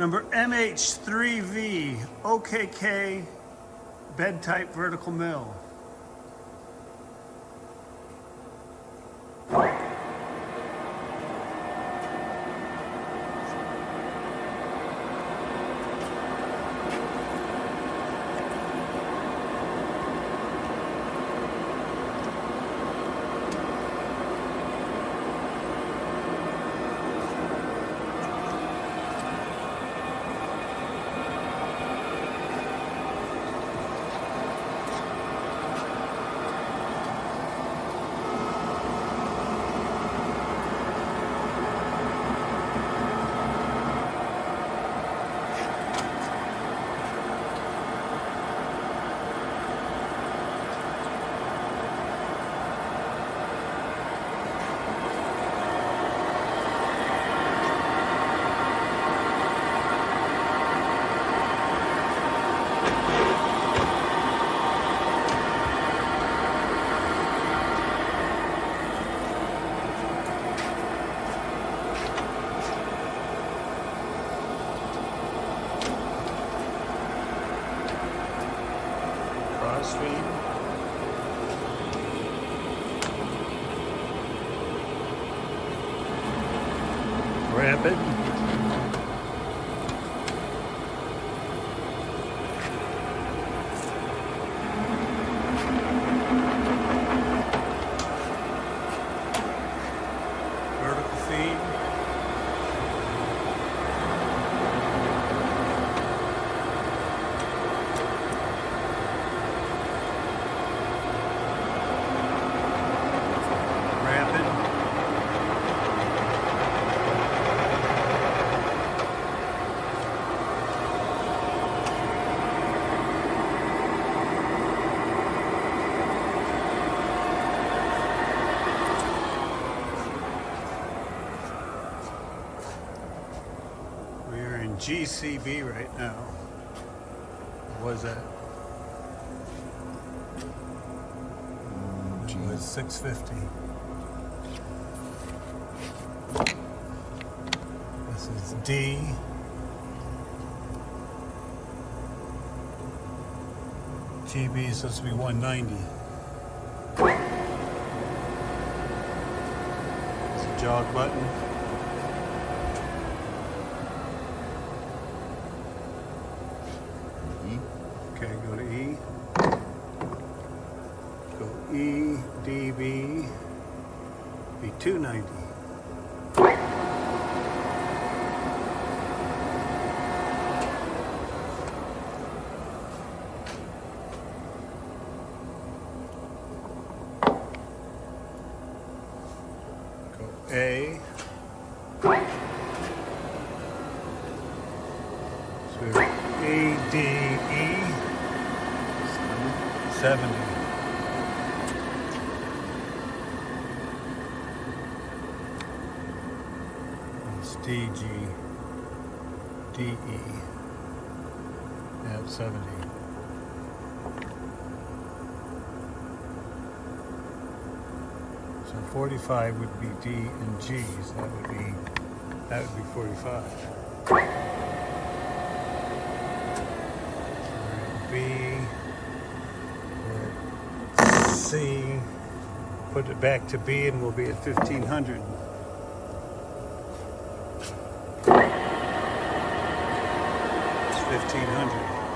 Number MH3V OKK bed type vertical mill. Crossfeed. Rapid. Vertical feed. We're in GCB right now. What was that? It was 650. This is D. GB is supposed to be 190. It's a jog button. Okay, go to E. Go E, DB, be 290. Go A. So A, D, E. 70. It's DG, DE, at 70. So 45 would be D and G, so that would be 45. B. C, put it back to B and we'll be at 1500. It's 1500.